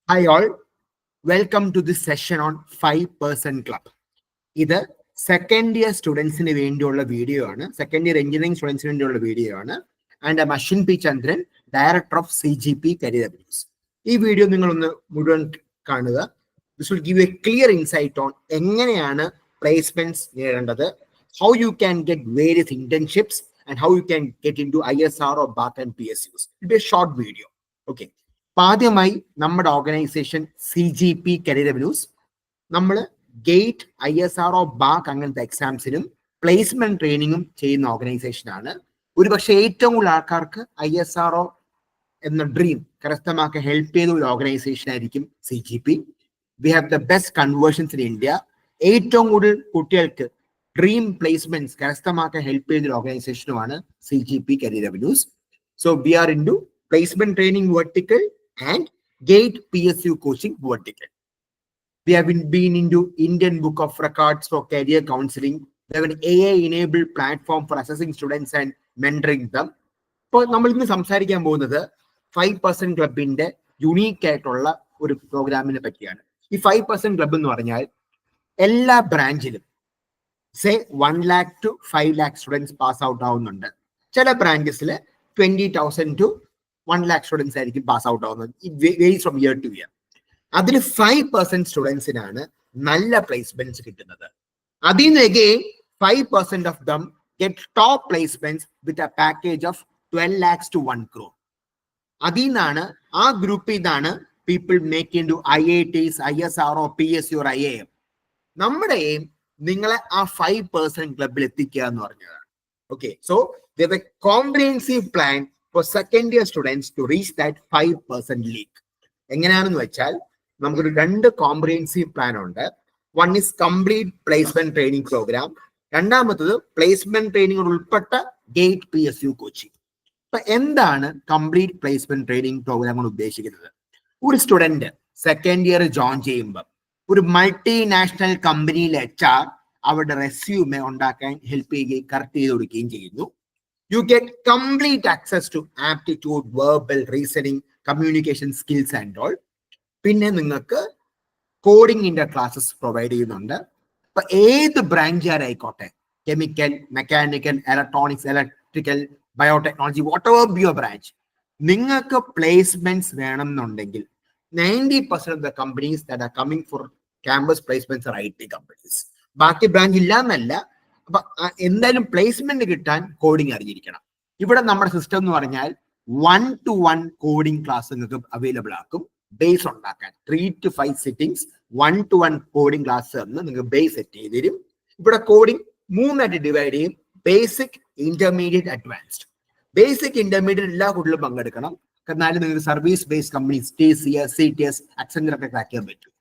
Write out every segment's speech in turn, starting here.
Hi all, welcome to this session on 5% Club. ഇത് second year സ്റ്റുഡൻസിന് വേണ്ടിയുള്ള video ആണ്. സെക്കൻഡ് ഇയർ എഞ്ചിനീയറിംഗ് സ്റ്റുഡൻസിന് വേണ്ടിയുള്ള വീഡിയോ ആണ്. And I Ashwin P Chandran, director of CGP career avenues. ഈ വീഡിയോ നിങ്ങളൊന്ന് മുഴുവൻ കാണുക. This will give a clear insight on എങ്ങനെയാണ് പ്ലേസ്മെന്റ്സ് നേടേണ്ടത്, how you can get various internships and how you can get into ISR or BAC and PSUs. It be a short video. Okay, ആദ്യമായി നമ്മുടെ organisation CGP career അവേന്യൂസ് നമ്മൾ gate ISR BAC അങ്ങനത്തെ എക്സാംസിനും placement ട്രെയിനിങ്ങും ചെയ്യുന്ന organisation ആണ്. ഒരുപക്ഷെ ഏറ്റവും കൂടുതൽ ആൾക്കാർക്ക് ISR എന്ന ഡ്രീം കരസ്ഥമാക്കാൻ ഹെൽപ്പ് ചെയ്ത ഒരു ഓർഗനൈസേഷൻ ആയിരിക്കും CGP. We have the best conversions in India. ഏറ്റവും കൂടുതൽ കുട്ടികൾക്ക് ഡ്രീം പ്ലേസ്മെന്റ്സ് കരസ്ഥമാക്കാൻ ഹെൽപ്പ് ചെയ്ത ഒരു ഓർഗനൈസേഷനുമാണ് CGP career avenues. So we are into placement training vertical and GATE PSU coaching vertical. We have been into Indian Book of Records for career counseling. We have an AI-enabled platform for assessing students and mentoring them. ഇപ്പോൾ നമ്മൾ ഇന്ന് സംസാരിക്കാൻ പോകുന്നത് 5% ക്ലബിന്റെ unique ആയിട്ടുള്ള ഒരു പ്രോഗ്രാമിനെ പറ്റിയാണ്. ഈ 5% ക്ലബ് എന്ന് പറഞ്ഞാൽ എല്ലാ ബ്രാഞ്ചിലും 1 lakh to 5 lakh students pass out ആവുന്നുണ്ട്. ചില ബ്രാഞ്ചസിൽ 20,000 to 1 lakh സ്റ്റുഡൻസ് ആയിരിക്കും പാസ് ഔട്ട് ആവുന്നത്. It varies from year two year. അതിൽ 5% സ്റ്റുഡൻസിനാണ് നല്ല പ്ലേസ്മെന്റ്സ് കിട്ടുന്നത്. അതിൽ നിന്ന് again 5% of them get top placements with a package of 12 lakhs to 1 crore. അതിൽ നിന്നാണ്, ആ ഗ്രൂപ്പിൽ നിന്നാണ് people make in to IITs, ISR, PSU or IIM. നമ്മുടെ എയിം നിങ്ങളെ ആ 5% ക്ലബിൽ എത്തിക്കുക എന്ന് പറഞ്ഞതാണ്. Okay, so there is a comprehensive plan for second year students to reach that 5% league. എങ്ങനെയാണെന്ന് വെച്ചാൽ നമുക്കൊരു 2 കോംപ്രിഹെൻസീവ് പ്ലാൻ ഉണ്ട്. One is complete placement training program, രണ്ടാമത്തത് പ്ലേസ്മെന്റ് ട്രെയിനിങ് ഉൾപ്പെട്ട ഗേറ്റ് PSU കോച്ചിങ്. അപ്പൊ എന്താണ് കംപ്ലീറ്റ് പ്ലേസ്മെന്റ് ട്രെയിനിങ് പ്രോഗ്രാം കൊണ്ട് ഉദ്ദേശിക്കുന്നത്? ഒരു സ്റ്റുഡന്റ് സെക്കൻഡ് ഇയർ ജോയിൻ ചെയ്യുമ്പോൾ ഒരു മൾട്ടിനാഷണൽ കമ്പനിയിലെ HR അവരുടെ റെസ്യൂമെ ഉണ്ടാക്കാൻ ഹെൽപ്പ് ചെയ്യുകയും കറക്റ്റ് ചെയ്ത് കൊടുക്കുകയും ചെയ്യുന്നു. You get complete access to aptitude, verbal, reasoning, communication skills and all. പിന്നെ നിങ്ങൾക്ക് കോഡിങ്ങിന്റെ ക്ലാസ്സസ് പ്രൊവൈഡ് ചെയ്യുന്നുണ്ട്. ഇപ്പൊ ഏത് ബ്രാഞ്ചുകാരായിക്കോട്ടെ, chemical, mechanical, electronics, electrical, biotechnology, whatever be your branch, നിങ്ങൾക്ക് പ്ലേസ്മെന്റ്സ് വേണം എന്നുണ്ടെങ്കിൽ 90% of the companies that are coming for campus placements are IT companies. ബാക്കി ബ്രാഞ്ച് ഇല്ല എന്നല്ല, അപ്പൊ എന്തായാലും പ്ലേസ്മെന്റ് കിട്ടാൻ കോഡിങ് അറിഞ്ഞിരിക്കണം. ഇവിടെ നമ്മുടെ സിസ്റ്റം എന്ന് പറഞ്ഞാൽ 1-to-1 കോഡിംഗ് ക്ലാസ് നിങ്ങൾക്ക് അവൈലബിൾ ആക്കും. ബേസ് ഉണ്ടാക്കാൻ 3 to 5 sittings 1-to-1 coding class എന്ന് നിങ്ങൾക്ക് ബേസ് സെറ്റ് ചെയ്ത് തരും. ഇവിടെ കോഡിംഗ് 3ആയിട്ട് ഡിവൈഡ് ചെയ്യും: basic, intermediate, advanced. Basic, intermediate എല്ലാ കുട്ടികളും പങ്കെടുക്കണം. എന്നാലും നിങ്ങൾക്ക് service based companies TCS, CTS, Accenture ഒക്കെ ക്രാക്ക് ചെയ്യാൻ പറ്റും.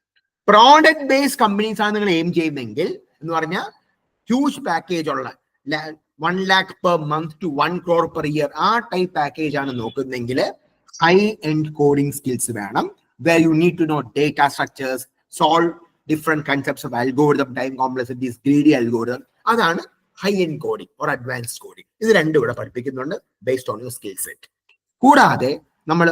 പ്രോഡക്റ്റ് ബേസ്ഡ് കമ്പനീസ് ആണ് നിങ്ങൾ എയിം ചെയ്യുന്നതെങ്കിൽ എന്ന് പറഞ്ഞാൽ ഹ്യൂജ് പാക്കേജ് ഉള്ള 1 lakh per month to 1 crore per year ആ ടൈപ്പ് പാക്കേജ് ആണ് നോക്കുന്നെങ്കിൽ ഹൈ എൻഡ് കോഡിംഗ് സ്കിൽസ് വേണം. where you need to know data structures, solve different concepts of algorithm, time complexities, greedy algorithm. അതാണ് high end coding or advanced coding. ഇത് രണ്ടും ഇവിടെ പഠിപ്പിക്കുന്നുണ്ട് based on your skill set. കൂടാതെ നമ്മൾ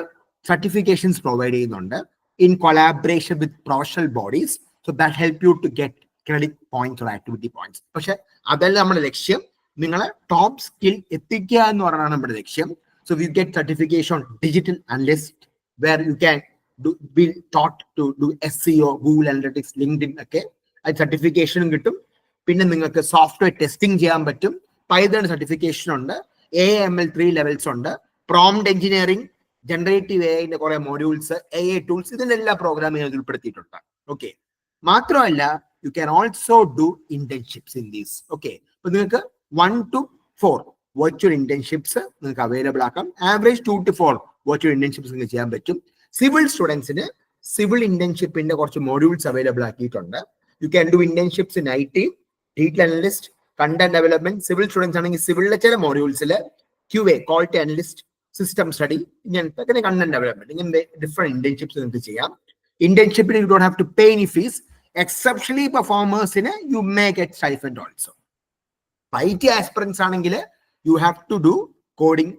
certifications provide ചെയ്യുന്നുണ്ട് in collaboration with professional bodies, so that help you to get credit points or activity points. പക്ഷെ അതല്ല നമ്മുടെ ലക്ഷ്യം, നിങ്ങളെ ടോപ്പ് സ്കിൽ എത്തിക്കുക എന്ന് പറഞ്ഞാണ് നമ്മുടെ ലക്ഷ്യം. So we get certification on digital analyst, where you can be taught to do SEO, Google analytics, LinkedIn ഒക്കെ. അത് സർട്ടിഫിക്കേഷനും കിട്ടും. പിന്നെ നിങ്ങൾക്ക് സോഫ്റ്റ്വെയർ ടെസ്റ്റിംഗ് ചെയ്യാൻ പറ്റും. പൈതൺ സർട്ടിഫിക്കേഷൻ ഉണ്ട്. AML 3 ലെവൽസ് ഉണ്ട്. പ്രോംപ്റ്റ് എഞ്ചിനീയറിംഗ്, ജനറേറ്റീവ് AIന്റെ കുറെ മോഡ്യൂൾസ്, AI ടൂൾസ്, ഇതിന്റെ എല്ലാ പ്രോഗ്രാമിംഗ് ഉൾപ്പെടുത്തിയിട്ടുണ്ട്. ഓക്കെ, മാത്രമല്ല you can also do internships in these. Okay, അപ്പൊ നിങ്ങൾക്ക് 1 to 4 virtual internships നിങ്ങൾക്ക് അവൈലബിൾ ആക്കാം. ആവറേജ് 2 to 4 virtual internships നിങ്ങൾക്ക് ചെയ്യാൻ പറ്റും. സിവിൽ സ്റ്റുഡൻസിന് സിവിൽ ഇന്റേൺഷിപ്പിന്റെ കുറച്ച് മോഡ്യൂൾസ് അവൈലബിൾ ആക്കിയിട്ടുണ്ട്. You can do internships in IT, detail analyst, content development. Civil students ആണെങ്കിൽ സിവിലിലെ ചില മോഡ്യൂൾസിൽ QA, quality analyst, system study, ഇങ്ങനത്തെ കണ്ടന്റ് ഡെവലപ്മെന്റ്, ഇങ്ങനത്തെ ഡിഫറെന്റ് ഇന്റേൺഷിപ്സ് നിങ്ങൾക്ക് ചെയ്യാം. ഇന്റേൺഷിപ്പിന് you don't have to pay any fees. Exceptionally performers in you may get stipend also. IT aspirants ആണെങ്കിൽ you have to do coding,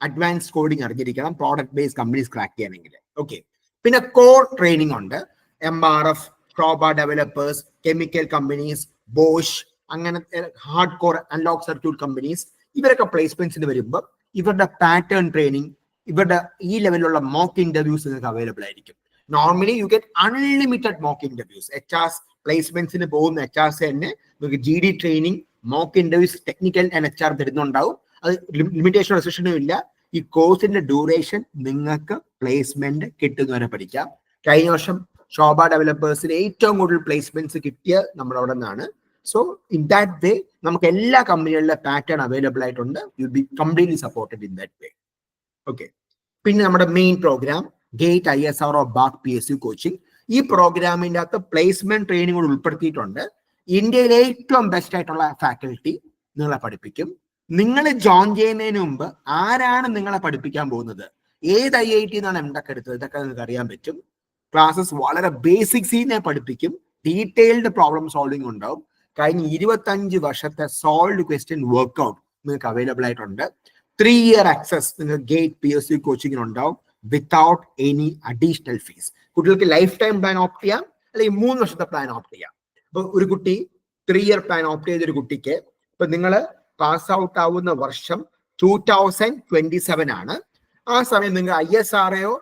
advanced coding അറിഞ്ഞിരിക്കണം, product based companies crack ചെയ്യണമെങ്കിൽ. Okay, പിന്നെ core training ഉണ്ട്. MRF, Proba developers, chemical companies, Bosch, അങ്ങനത്തെ hard core analog circuit companies, ഇവരൊക്കെ പ്ലേസ്മെന്റ്സിന് വരുമ്പോൾ ഇവരുടെ പാറ്റേൺ ട്രെയിനിങ്, ഇവരുടെ ഈ ലെവലിലുള്ള മോക്ക് ഇന്റർവ്യൂസ് നിങ്ങൾക്ക് അവൈലബിൾ ആയിരിക്കും. Normally you get unlimited mock interviews. HR പ്ലേസ്മെന്റ്സിന് പോകുന്ന HRs തന്നെ നിങ്ങൾക്ക് GD training, mock interviews, technical and HR തരുന്നുണ്ടാവും. അത് ലിമിറ്റേഷൻ റെസ്ട്രിക്ഷനും ഇല്ല. ഈ കോഴ്സിന്റെ ഡ്യൂറേഷൻ നിങ്ങൾക്ക് പ്ലേസ്മെന്റ് കിട്ടുന്നവരെ പഠിക്കാം. കഴിഞ്ഞ വർഷം ശോഭ ഡെവലപ്പേഴ്സിന് ഏറ്റവും കൂടുതൽ പ്ലേസ്മെന്റ്സ് കിട്ടിയ നമ്മുടെ അവിടെ നിന്നാണ്. സോ ഇൻ ദാറ്റ് വേ നമുക്ക് എല്ലാ കമ്പനികളിലെ പാറ്റേൺ അവൈലബിൾ ആയിട്ടുണ്ട്. You be completely supported in that way. Okay. പിന്നെ നമ്മുടെ main program GATE ISRO BARC PSU coaching. ഈ പ്രോഗ്രാമിന്റെ അകത്ത് പ്ലേസ്മെന്റ് ട്രെയിനിങ് ഉൾപ്പെടുത്തിയിട്ടുണ്ട്. ഇന്ത്യയിലെ ഏറ്റവും ബെസ്റ്റ് ആയിട്ടുള്ള ഫാക്കൽറ്റി നിങ്ങളെ പഠിപ്പിക്കും. നിങ്ങൾ ജോയിൻ ചെയ്യുന്നതിന് മുമ്പ് ആരാണ് നിങ്ങളെ പഠിപ്പിക്കാൻ പോകുന്നത്, ഏത് IIT എന്നാണ് MTech എടുത്തത്, ഇതൊക്കെ നിങ്ങൾക്ക് അറിയാൻ പറ്റും. ക്ലാസ്സസ് വളരെ ബേസിക്സിനെ പഠിപ്പിക്കും. ഡീറ്റെയിൽഡ് പ്രോബ്ലം സോൾവിംഗ് ഉണ്ടാവും. കഴിഞ്ഞ 25 വർഷത്തെ സോൾവ്ഡ് ക്വസ്റ്റ്യൻ വർക്ക്ഔട്ട് നിങ്ങൾക്ക് അവൈലബിൾ ആയിട്ടുണ്ട്. 3 year ആക്സസ് നിങ്ങൾക്ക് ഗേറ്റ് PSU കോച്ചിങ്ങിനുണ്ടാവും വിത്തൗട്ട് എനി അഡീഷണൽ ഫീസ്. കുട്ടികൾക്ക് ലൈഫ് ടൈം പ്ലാൻ ഓപ്റ്റ് ചെയ്യാം, അല്ലെങ്കിൽ 3 വർഷത്തെ പ്ലാൻ ഓപ്റ്റ് ചെയ്യാം. അപ്പൊ ഒരു കുട്ടി 3 year പ്ലാൻ ഓപ്റ്റ് ചെയ്തൊരു കുട്ടിക്ക് ഇപ്പൊ നിങ്ങൾ പാസ് ഔട്ട് ആവുന്ന വർഷം 2027 ആണ്. ആ സമയം നിങ്ങൾ ISRO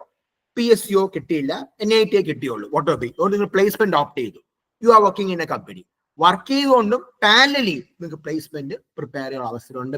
PSU കിട്ടിയില്ല, NIT കിട്ടിയുള്ളൂ, വാട്ട് ബി, നിങ്ങൾ പ്ലേസ്മെന്റ് ഓപ്റ്റ് ചെയ്തു. You are working in a company. Work ചെയ്തുകൊണ്ടും പാരലലി നിങ്ങൾക്ക് പ്ലേസ്മെന്റ് പ്രിപ്പയർ ചെയ്യാൻ അവസരമുണ്ട്.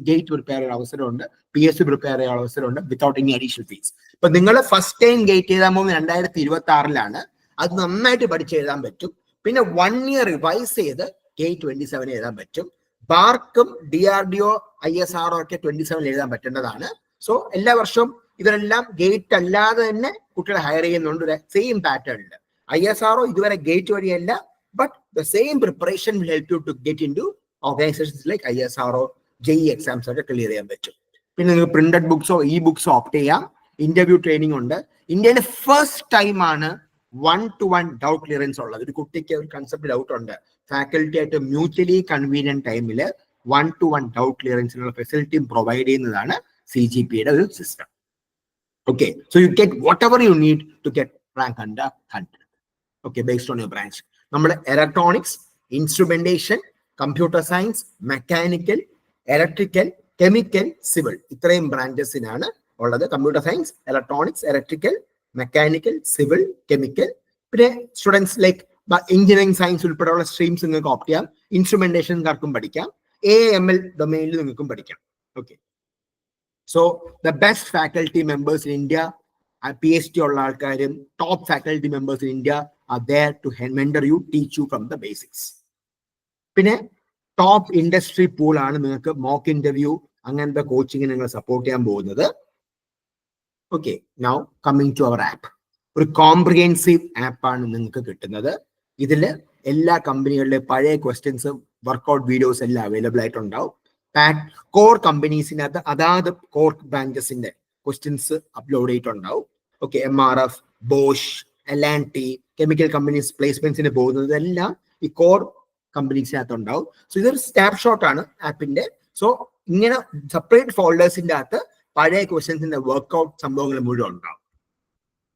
ഗേറ്റ് പ്രിപ്പയർ ചെയ്യാൻ അവസരമുണ്ട്, PSU പ്രിപ്പയർ ചെയ്യാൻ അവസരമുണ്ട് വിത്തൗട്ട് എനി അഡീഷണൽ ഫീസ്. ഇപ്പൊ നിങ്ങൾ ഫസ്റ്റ് ടൈം ഗേറ്റ് ചെയ്താൽ പോകുന്നത് 2026 അത് നന്നായിട്ട് പഠിച്ച് എഴുതാൻ പറ്റും. പിന്നെ 1 year റിവൈസ് ചെയ്ത് ഗേറ്റ് 27 എഴുതാൻ പറ്റും. ബാർക്കും DRDO ISRO ഒക്കെ 27 എഴുതാൻ പറ്റേണ്ടതാണ്. സോ എല്ലാ വർഷവും ഇവരെല്ലാം ഗേറ്റ് അല്ലാതെ തന്നെ കുട്ടികളെ ഹയർ ചെയ്യുന്നുണ്ട്. സെയിം പാറ്റേണിൽ ISRO ഇതുവരെ ഗേറ്റ് വഴിയല്ല, but the same preparation will help you to get into organizations like ISRO, JEE exams ഒക്കെ ക്ലിയർ ചെയ്യാൻ പറ്റും. പിന്നെ നിങ്ങൾക്ക് പ്രിന്റഡ് ബുക്സോ ബുക്സോ ഓപ്റ്റ് ചെയ്യാം. ഇന്റർവ്യൂ ട്രെയിനിങ് ഉണ്ട്. ഇന്ത്യയിലെ ഫസ്റ്റ് ടൈം ആണ് 1-to-1 ഡൗട്ട് ക്ലിയറൻസ് ഉള്ളത്. ഒരു കുട്ടിക്ക് ഒരു കൺസെപ്റ്റ് ഡൗട്ട് ഉണ്ട്, ഫാക്കൽറ്റി ആയിട്ട് മ്യൂച്വലി കൺവീനിയന്റ് ടൈമിൽ 1-to-1 ഡൗട്ട് ക്ലിയറൻസിനുള്ള ഫെസിലിറ്റിയും പ്രൊവൈഡ് ചെയ്യുന്നതാണ് CGPയുടെ ഒരു system. Okay, so you get whatever you need to get rank under 100. Okay, based on your branch. നമ്മുടെ electronics, instrumentation, computer science, mechanical, electrical, chemical, civil, ഇത്രയും ബ്രാഞ്ചസിനാണ് ഉള്ളത്. Computer science, electronics, electrical, mechanical, civil, chemical. പിന്നെ students like engineering science ഉൾപ്പെടെയുള്ള streams നിങ്ങൾക്ക് opt ചെയ്യാം. ഇൻസ്ട്രുമെന്റേഷൻകാർക്കും പഠിക്കാം, AML ഡൊമൈനിൽ നിങ്ങൾക്കും പഠിക്കാം. Okay. So the best faculty members in India, PhD ഉള്ള ആൾക്കാരും top faculty members in India are there to mentor you, teach you from the basics. പിന്നെ ടോപ്പ് ഇൻഡസ്ട്രി പൂൾ ആണ് നിങ്ങൾക്ക് മോക്ക് ഇന്റർവ്യൂ അങ്ങനത്തെ കോച്ചിങ് നിങ്ങൾ സപ്പോർട്ട് ചെയ്യാൻ പോകുന്നത്. Okay, now coming to our app. ഒരു കോംപ്രിഹെൻസീവ് ആപ്പാണ് നിങ്ങൾക്ക് കിട്ടുന്നത്. ഇതിൽ എല്ലാ കമ്പനികളുടെ പഴയ ക്വസ്റ്റ്യൻസ്, വർക്ക്ഔട്ട് വീഡിയോസ് എല്ലാം അവൈലബിൾ ആയിട്ടുണ്ടാവും. കോർ കമ്പനീസിനകത്ത് അതാത് കോർ ബ്രാഞ്ചസിന്റെ ക്വസ്റ്റ്യൻസ് അപ്ലോഡ് ചെയ്തിട്ടുണ്ടാവും. Okay, MRF, Bosch, L&T, chemical companies പ്ലേസ്മെന്റ്സിന് പോകുന്നതെല്ലാം ഈ കോർ കമ്പനീസിനകത്ത് ഉണ്ടാവും. സോ ഇതൊരു സ്നാപ്ഷോട്ട് ആണ് ആപ്പിന്റെ. സോ ഇങ്ങനെ സെപ്പറേറ്റ് ഫോൾഡേഴ്സിന്റെ അകത്ത് പഴയ ക്വസ്റ്റ്യൻസിന്റെ വർക്ക്ഔട്ട് സംഭവങ്ങൾ മുഴുവൻ ഉണ്ടാവും.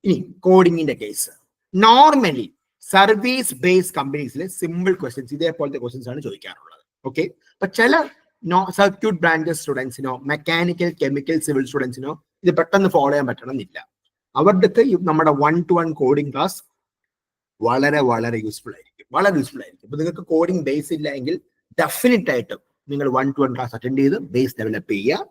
ഇനി കോഡിങ്ങിന്റെ കേസ്, നോർമലി സർവീസ് ബേസ്ഡ് കമ്പനീസിലെ സിമ്പിൾ ക്വസ്റ്റ്യൻസ് ഇതേപോലത്തെ ക്വസ്റ്റ്യൻസ് ആണ് ചോദിക്കാറുള്ളത്. ഓക്കെ, അപ്പൊ ചില സർക്യൂട്ട് ബ്രാഞ്ചസ് സ്റ്റുഡൻസിനോ മെക്കാനിക്കൽ, കെമിക്കൽ, സിവിൽ സ്റ്റുഡൻസിനോ ഇത് പെട്ടെന്ന് ഫോളോ ചെയ്യാൻ പറ്റണമെന്നില്ല. അവരുടെ നമ്മുടെ 1-to-1 കോഡിംഗ് ക്ലാസ് വളരെ വളരെ യൂസ്ഫുൾ ആയിരിക്കും, വളരെ യൂസ്ഫുൾ ആയിരിക്കും. ഇപ്പൊ നിങ്ങൾക്ക് കോഡിംഗ് ബേസ് ഇല്ല എങ്കിൽ ഡെഫിനറ്റ് ആയിട്ടും നിങ്ങൾ 1-to-1 ക്ലാസ് അറ്റൻഡ് ചെയ്ത് ബേസ് ഡെവലപ്പ് ചെയ്യുക.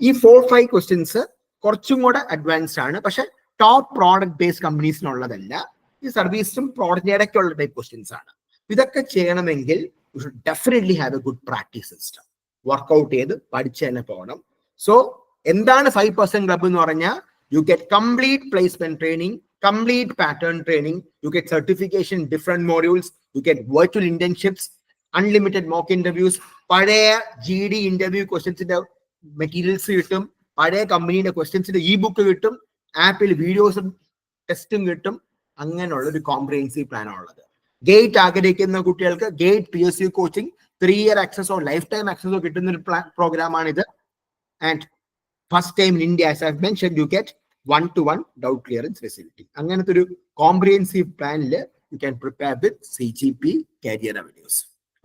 ഈ 4-5 ക്വസ്റ്റ്യൻസ് കുറച്ചും കൂടെ അഡ്വാൻസ്ഡ് ആണ്, പക്ഷെ ടോപ്പ് പ്രോഡക്റ്റ് ബേസ്ഡ് കമ്പനീസിനുള്ളതല്ല. ഈ സർവീസും പ്രോഡക്റ്റ് ഇടയ്ക്കുള്ള ടൈപ്പ് ക്വസ്റ്റ്യൻസ് ആണ്. ഇതൊക്കെ ചെയ്യണമെങ്കിൽ you should definitely have a good practice system. Workout ചെയ്ത് പഠിച്ച് തന്നെ പോകണം. സോ എന്താണ് 5% ക്ലബ് എന്ന് പറഞ്ഞാൽ, you get complete placement training, complete pattern training, you get certification in different modules, you get virtual internships, unlimited mock interviews, പഴയ GD interview ക്വസ്റ്റ്യൻസിന്റെ materials കിട്ടും, പഴയ കമ്പനിയുടെ ക്വസ്റ്റ്യൻസിന്റെ ബുക്ക് കിട്ടും, ആപ്പിൽ വീഡിയോസും ടെസ്റ്റും കിട്ടും. അങ്ങനെയുള്ള ഒരു കോംപ്രിഹെൻസീവ് പ്ലാൻ ഉള്ളത്. ഗേറ്റ് ആഗ്രഹിക്കുന്ന കുട്ടികൾക്ക് ഗേറ്റ് PSU കോച്ചിങ് 3 year ആക്സസോ ലൈഫ് ടൈം ആക്സസോ കിട്ടുന്ന ഒരു പ്രോഗ്രാമാണിത്. And first time in India, as I've mentioned, you get 1-to-1 doubt clearance facility. അങ്ങനത്തെ ഒരു കോംപ്രിഹെൻസീവ് പ്ലാനിൽ you can prepare with CGP career avenues.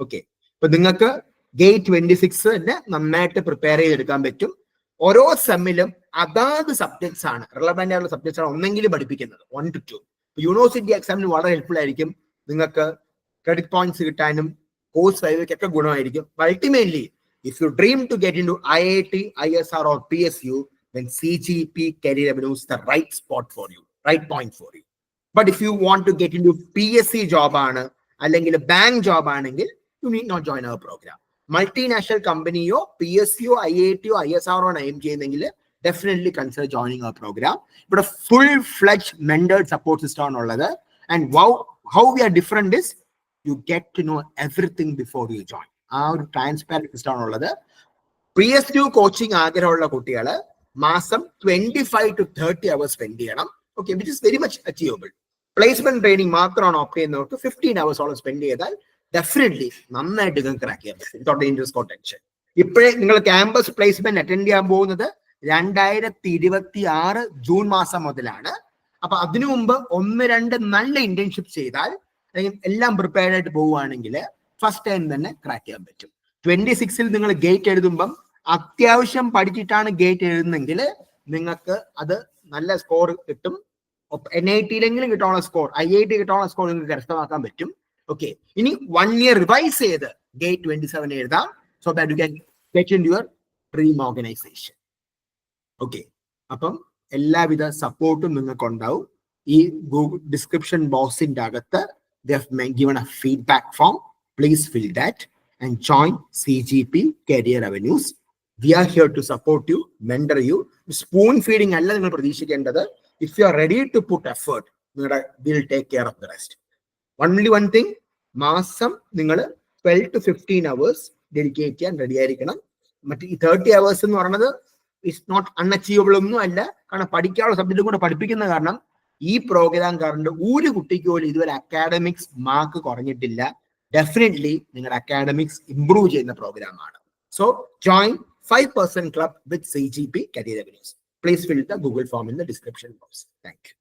Okay, ഇപ്പൊ നിങ്ങൾക്ക് ഗേറ്റ് 26 നന്നായിട്ട് പ്രിപ്പയർ ചെയ്തെടുക്കാൻ പറ്റും. ഓരോ സെമ്മിലും അതാത് സബ്ജക്ട്സ് ആണ്, റിലവന്റ് ആയിട്ടുള്ള സബ്ജക്ട്സ് ആണ് ഒന്നെങ്കിലും പഠിപ്പിക്കുന്നത് 1 to 2. യൂണിവേഴ്സിറ്റി എക്സാമിന് വളരെ ഹെൽപ്ഫുൾ ആയിരിക്കും. നിങ്ങൾക്ക് ക്രെഡിറ്റ് പോയിന്റ്സ് കിട്ടാനും കോഴ്സ് വൈവയ്ക്കൊക്കെ ഗുണമായിരിക്കും. Ultimately if you dream to get into IIT, ISR or PSU, then CGP Career Avenue is the right spot for you, right point for you. But if you want to get into PSC job ആണ് അല്ലെങ്കിൽ bank job ആണെങ്കിൽ you need not join our program. Multinational കമ്പനിയോ PSCയോ IITയോ ISRO aim ചെയ്യുന്നെങ്കിൽ definitely consider joining our program. But a full-fledged mentored support system ആണുള്ളത്. And how we are different is you get to know everything before you join. ആ ഒരു transparent system ആണുള്ളത്. PSU coaching ആഗ്രഹമുള്ള കുട്ടികൾ മാസം 25 to 30 hours spend ചെയ്യണം. Okay, which is very much achievable. Placement training മാത്രമാണ് opt ചെയ്യുന്നവർക്ക് 15 hours സ്പെൻഡ് ചെയ്താൽ ഡെഫിനറ്റ്ലി നന്നായിട്ട് നിങ്ങൾക്ക് ക്രാക്ക് ചെയ്യാൻ പറ്റും വിത്തൗട്ട് ഇൻട്രസ്റ്റ് ഓർ ടെൻഷൻ. ഇപ്പോഴേ നിങ്ങൾ ക്യാമ്പസ് പ്ലേസ്മെന്റ് അറ്റൻഡ് ചെയ്യാൻ പോകുന്നത് 2026 ജൂൺ മാസം മുതലാണ്. അപ്പൊ അതിനു മുമ്പ് 1-2 നല്ല ഇന്റേൺഷിപ്പ് ചെയ്താൽ അല്ലെങ്കിൽ എല്ലാം പ്രിപ്പയർഡ് ആയിട്ട് പോവുകയാണെങ്കിൽ ഫസ്റ്റ് ടൈം തന്നെ ക്രാക്ക് ചെയ്യാൻ പറ്റും. 26 നിങ്ങൾ ഗേറ്റ് എഴുതുമ്പം അത്യാവശ്യം പഠിച്ചിട്ടാണ് ഗേറ്റ് എഴുതുന്നെങ്കിൽ നിങ്ങൾക്ക് അത് നല്ല സ്കോർ കിട്ടും. NIT-ലെങ്കിലും കിട്ടാനുള്ള സ്കോർ, IIT കിട്ടാനുള്ള സ്കോർ നിങ്ങൾക്ക് കരസ്ഥമാക്കാൻ പറ്റും. ഓക്കെ, ഇനി 1 year റിവൈസ് ചെയ്ത് ഗേറ്റ് 27 എഴുതാം. So that you can get in your dream organisation. Okay, അപ്പം എല്ലാവിധ സപ്പോർട്ടും നിങ്ങൾക്ക് ഉണ്ടാവും. ഈ ഗൂഗിൾ ഡിസ്ക്രിപ്ഷൻ ബോക്സിന്റെ അകത്ത് they have given a feedback form. Please fill that and join CGP Career Avenues. We are here to support you, mentor you. Spoon feeding alla ningal pradishikkendathu. If you are ready to put effort, we'll take care of the rest. Only one thing, മാസം നിങ്ങൾ 12 to 15 hours dedicate ചെയ്യാൻ ready ആയിരിക്കണം. മറ്റേ ഈ 30 hours എന്ന് പറയുന്നത് it's not അൺഅച്ചീവബിൾ ഒന്നും അല്ല. കാരണം പഠിക്കാനുള്ള സബ്ജക്റ്റും കൂടെ പഠിപ്പിക്കുന്ന കാരണം ഈ പ്രോഗ്രാം കാരണം ഒരു കുട്ടിക്ക് പോലും ഇതുവരെ അക്കാഡമിക്സ് മാർക്ക് കുറഞ്ഞിട്ടില്ല. ഡെഫിനറ്റ്ലി നിങ്ങളുടെ അക്കാഡമിക്സ് ഇംപ്രൂവ് ചെയ്യുന്ന പ്രോഗ്രാമാണ്. So join 5% club with CGP Career Avenues. Please fill the Google form in the description box. Thank you.